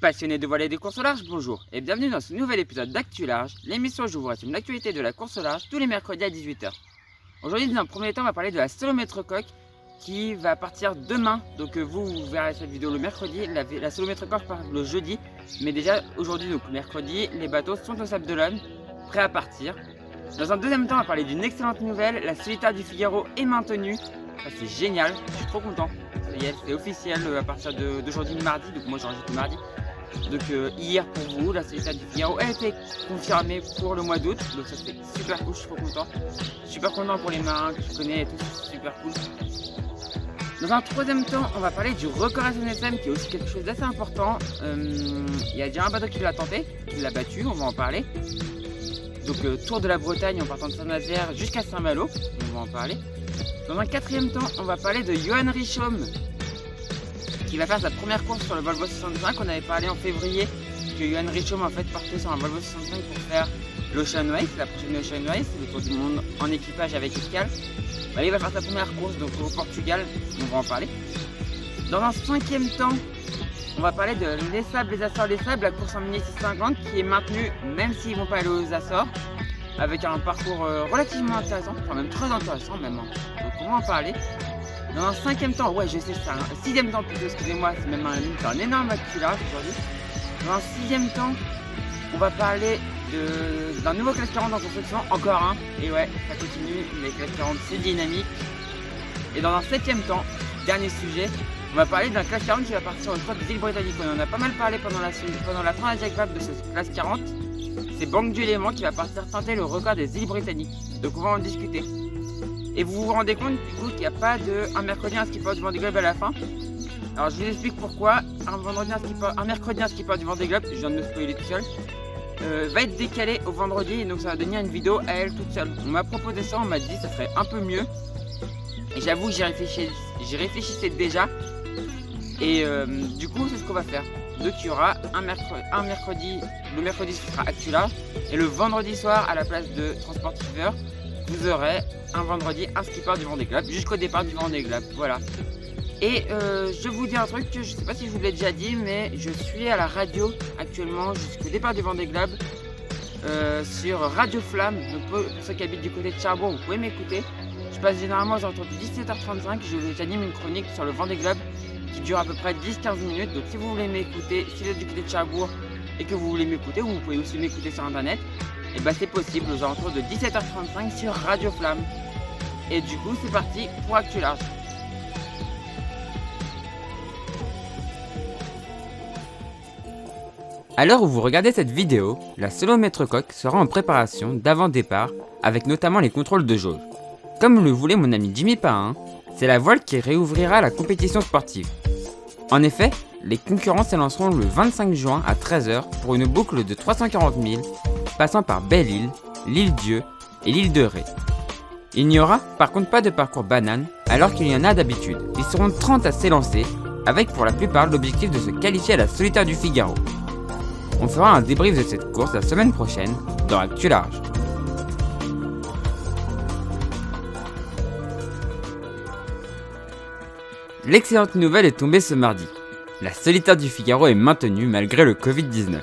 Passionnés de voile et des courses au large, bonjour et bienvenue dans ce nouvel épisode d'Actu Large, l'émission où je vous résume l'actualité de la course au large tous les mercredis à 18 h. Aujourd'hui, dans un premier temps, on va parler de la solomètre coque qui va partir demain. Donc vous verrez cette vidéo le mercredi, la solomètre coque part le jeudi. Mais déjà aujourd'hui, donc mercredi, les bateaux sont au Sable d'Olonne, prêts à partir. Dans un deuxième temps, on va parler d'une excellente nouvelle, la solitaire du Figaro est maintenue. Ça c'est génial, je suis trop content. Ça y est, c'est officiel à partir d'aujourd'hui mardi, donc moi j'enregistre mardi. Donc hier pour vous, la solitaire du Figaro a été confirmée pour le mois d'août. Donc ça c'est super cool, je suis trop content. Super content pour les marins que je connais et tout, c'est super cool. Dans un troisième temps, on va parler du record SNSM qui est aussi quelque chose d'assez important. Il y a déjà un bateau qui l'a tenté, qui l'a battu, on va en parler. Donc tour de la Bretagne en partant de Saint-Nazaire jusqu'à Saint-Malo, on va en parler. Dans un quatrième temps, on va parler de Johan Richomme qui va faire sa première course sur le Volvo 65. On avait parlé en février que Johan Richomme en fait partait sur un Volvo 65 pour faire l'Ocean Race, la prochaine Ocean Race, le tour du monde en équipage avec escale. Bah, il va faire sa première course donc au Portugal, on va en parler. Dans un cinquième temps, on va parler de les Açores, la course en mini 650 qui est maintenue même s'ils ne vont pas aller aux Açores, avec un parcours relativement intéressant, enfin même très intéressant même, hein. Donc on va en parler. Dans un cinquième temps, ouais je sais c'est un sixième temps plutôt, excusez-moi, c'est même un énorme actu large aujourd'hui. Dans un sixième temps, on va parler d'un nouveau classe 40 en construction, encore un, et ouais, ça continue, les classe 40 c'est dynamique. Et dans un septième temps, dernier sujet, on va parler d'un classe 40 qui va partir au top des îles Britanniques. On en a pas mal parlé pendant la première Jack Vape de ce classe 40. C'est Banque du Léman qui va partir tenter le record des îles Britanniques. Donc on va en discuter. Et vous vous rendez compte du coup qu'il n'y a pas un mercredi un skipper du Vendée Globe à la fin. Alors je vous explique pourquoi. Un mercredi un skipper du Vendée Globe, je viens de me spoiler tout seul, va être décalé au vendredi, et donc ça va devenir une vidéo à elle toute seule. On m'a proposé ça, on m'a dit que ça serait un peu mieux. Et j'avoue que j'y réfléchissais déjà. Et du coup c'est ce qu'on va faire. Donc il y aura un mercredi, le mercredi ce sera Actu Large, et le vendredi soir à la place de Transportiver, vous aurez un vendredi un skipper du Vendée Globe jusqu'au départ du Vendée Globe, voilà. Et je vous dis un truc que je sais pas si je vous l'ai déjà dit, mais je suis à la radio actuellement jusqu'au départ du Vendée Globe sur Radio Flamme. Donc pour ceux qui habitent du côté de Cherbourg, vous pouvez m'écouter. Je passe généralement aux alentours de 17h35, j'anime une chronique sur le Vendée Globe qui dure à peu près 10-15 minutes. Donc si vous voulez m'écouter, si vous êtes du côté de Cherbourg et que vous voulez m'écouter, ou vous pouvez aussi m'écouter sur internet, et bah c'est possible aux alentours de 17h35 sur Radio Flamme. Et du coup c'est parti pour Actu Large. À l'heure où vous regardez cette vidéo, la solomètre coque sera en préparation d'avant-départ avec notamment les contrôles de jauge. Comme le voulait mon ami Jimmy Pahin, c'est la voile qui réouvrira la compétition sportive. En effet, les concurrents s'élanceront le 25 juin à 13 h pour une boucle de 340 000, passant par Belle-Île, l'Île-Dieu et l'île de Ré. Il n'y aura par contre pas de parcours banane alors qu'il y en a d'habitude. Ils seront 30 à s'élancer, avec pour la plupart l'objectif de se qualifier à la solitaire du Figaro. On fera un débrief de cette course la semaine prochaine dans Actu Large. L'excellente nouvelle est tombée ce mardi. La solitaire du Figaro est maintenue malgré le Covid-19.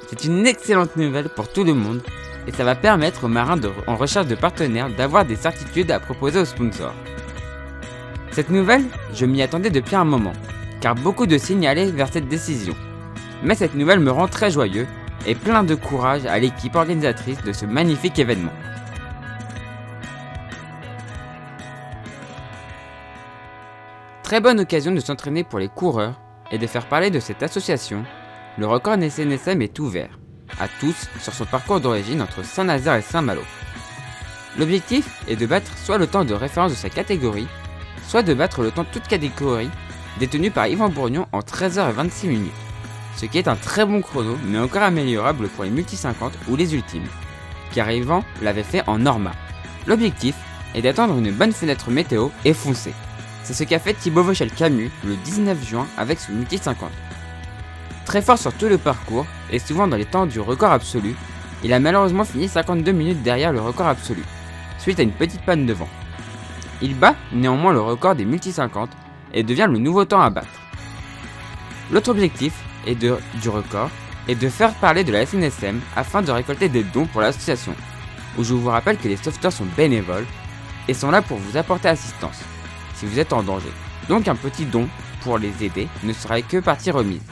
C'est une excellente nouvelle pour tout le monde et ça va permettre aux marins en recherche de partenaires d'avoir des certitudes à proposer aux sponsors. Cette nouvelle, je m'y attendais depuis un moment, car beaucoup de signes allaient vers cette décision. Mais cette nouvelle me rend très joyeux et plein de courage à l'équipe organisatrice de ce magnifique événement. Très bonne occasion de s'entraîner pour les coureurs et de faire parler de cette association. Le record SNSM est ouvert à tous sur son parcours d'origine entre Saint-Nazaire et Saint-Malo. L'objectif est de battre soit le temps de référence de sa catégorie, soit de battre le temps de toute catégorie détenu par Yvan Bourgnon en 13h26 minutes. Ce qui est un très bon chrono, mais encore améliorable pour les multi 50 ou les ultimes, car Yvan l'avait fait en Norma. L'objectif est d'attendre une bonne fenêtre météo et foncer. C'est ce qu'a fait Thibaut Vauchel-Camus le 19 juin avec son multi 50. Très fort sur tout le parcours, et souvent dans les temps du record absolu, il a malheureusement fini 52 minutes derrière le record absolu, suite à une petite panne de vent. Il bat néanmoins le record des multi 50 et devient le nouveau temps à battre. L'autre objectif du record et de faire parler de la SNSM afin de récolter des dons pour l'association, où je vous rappelle que les sauveteurs sont bénévoles et sont là pour vous apporter assistance si vous êtes en danger. Donc un petit don pour les aider ne serait que partie remise,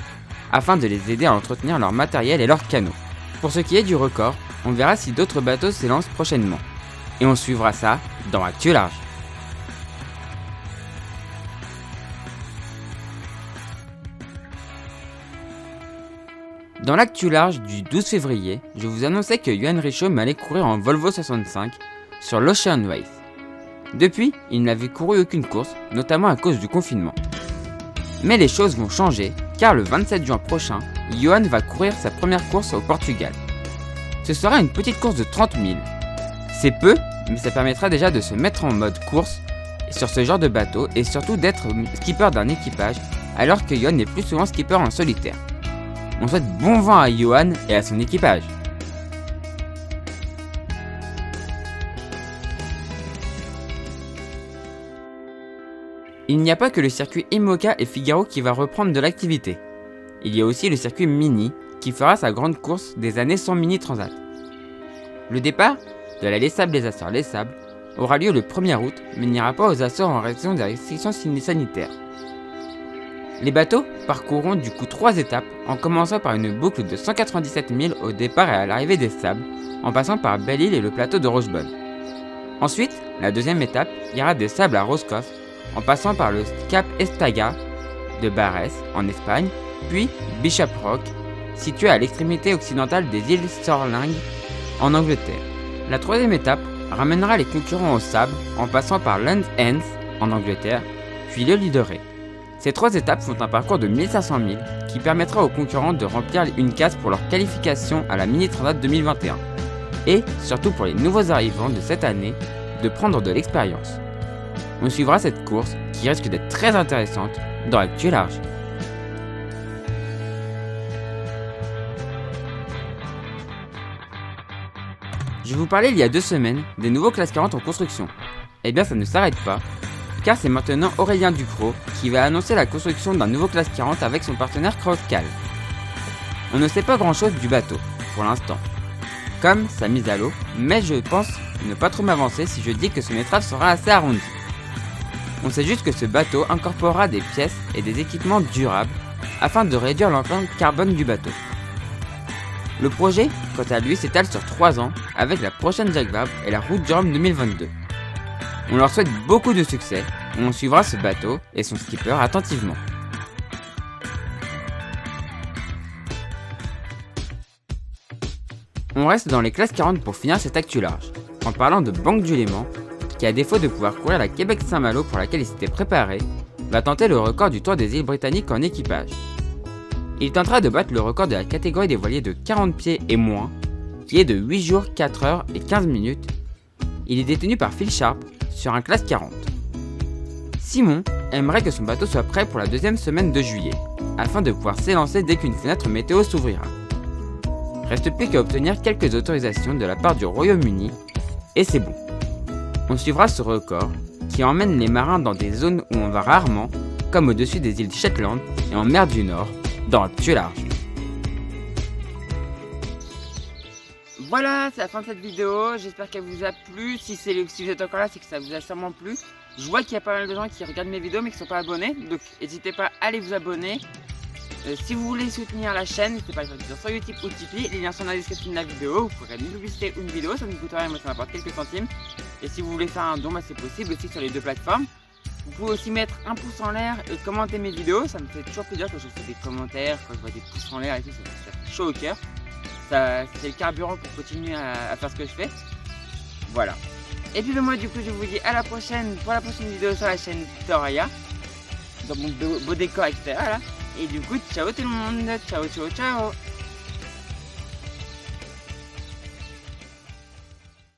afin de les aider à entretenir leur matériel et leurs canaux. Pour ce qui est du record, on verra si d'autres bateaux s'élancent prochainement. Et on suivra ça dans Actu Large. Dans l'actu large du 12 février, je vous annonçais que Johan Richomme allait courir en Volvo 65 sur l'Ocean Race. Depuis, il n'avait couru aucune course, notamment à cause du confinement. Mais les choses vont changer, car le 27 juin prochain, Johan va courir sa première course au Portugal. Ce sera une petite course de 30 000. C'est peu, mais ça permettra déjà de se mettre en mode course sur ce genre de bateau et surtout d'être skipper d'un équipage, alors que Johan n'est plus souvent skipper en solitaire. On souhaite bon vent à Johan et à son équipage. Il n'y a pas que le circuit Imoca et Figaro qui va reprendre de l'activité. Il y a aussi le circuit Mini qui fera sa grande course des années sans Mini Transat. Le départ de la Les Sables Les Açores Les Sables aura lieu le 1er août mais n'ira pas aux Açores en raison des restrictions sanitaires. Les bateaux parcourront du coup 3 étapes en commençant par une boucle de 197 000 au départ et à l'arrivée des Sables, en passant par Belle-Île et le plateau de Rochebonne. Ensuite, la deuxième étape ira des Sables à Roscoff, en passant par le Cap Estaga de Barès en Espagne, puis Bishop Rock, situé à l'extrémité occidentale des îles Sorling en Angleterre. La troisième étape ramènera les concurrents aux Sables en passant par Land's End en Angleterre, puis le Lideré. Ces 3 étapes font un parcours de 1500 000 qui permettra aux concurrents de remplir une case pour leur qualification à la Mini Transat 2021 et, surtout pour les nouveaux arrivants de cette année, de prendre de l'expérience. On suivra cette course qui risque d'être très intéressante dans Actu Large. Je vous parlais il y a 2 semaines des nouveaux Classe 40 en construction. Eh bien ça ne s'arrête pas, car c'est maintenant Aurélien Ducrot qui va annoncer la construction d'un nouveau Classe 40 avec son partenaire Crosscal. On ne sait pas grand chose du bateau, pour l'instant, comme sa mise à l'eau, mais je pense ne pas trop m'avancer si je dis que son étrave sera assez arrondie. On sait juste que ce bateau incorporera des pièces et des équipements durables afin de réduire l'empreinte carbone du bateau. Le projet, quant à lui, s'étale sur 3 ans avec la prochaine Jacques Vabre et la Route du Rhum 2022. On leur souhaite beaucoup de succès, on suivra ce bateau et son skipper attentivement. On reste dans les classes 40 pour finir cette actu large, en parlant de Banque du Léman, qui à défaut de pouvoir courir la Québec-Saint-Malo pour laquelle il s'était préparé, va tenter le record du Tour des îles britanniques en équipage. Il tentera de battre le record de la catégorie des voiliers de 40 pieds et moins, qui est de 8 jours, 4 heures et 15 minutes. Il est détenu par Phil Sharp sur un classe 40. Simon aimerait que son bateau soit prêt pour la 2e semaine de juillet, afin de pouvoir s'élancer dès qu'une fenêtre météo s'ouvrira. Reste plus qu'à obtenir quelques autorisations de la part du Royaume-Uni, et c'est bon. On suivra ce record, qui emmène les marins dans des zones où on va rarement, comme au-dessus des îles Shetland et en mer du Nord, dans Actu Large. Voilà, c'est la fin de cette vidéo, j'espère qu'elle vous a plu. Si vous êtes encore là, c'est que ça vous a sûrement plu. Je vois qu'il y a pas mal de gens qui regardent mes vidéos mais qui ne sont pas abonnés, donc n'hésitez pas à aller vous abonner. Si vous voulez soutenir la chaîne, n'hésitez pas à le faire sur YouTube ou Tipeee, les liens sont dans la description de la vidéo. Vous pourrez nous publiciter une vidéo, ça ne coûte rien, moi ça m'apporte quelques centimes. Et si vous voulez faire un don, bah, c'est possible aussi sur les 2 plateformes. Vous pouvez aussi mettre un pouce en l'air et commenter mes vidéos, ça me fait toujours plaisir quand je fais des commentaires, quand je vois des pouces en l'air et tout, ça fait chaud au cœur. C'est le carburant pour continuer à faire ce que je fais. Voilà. Et puis moi du coup je vous dis à la prochaine pour la prochaine vidéo sur la chaîne Toraya, dans mon beau décor etc. là. Et du coup ciao tout le monde, ciao ciao ciao.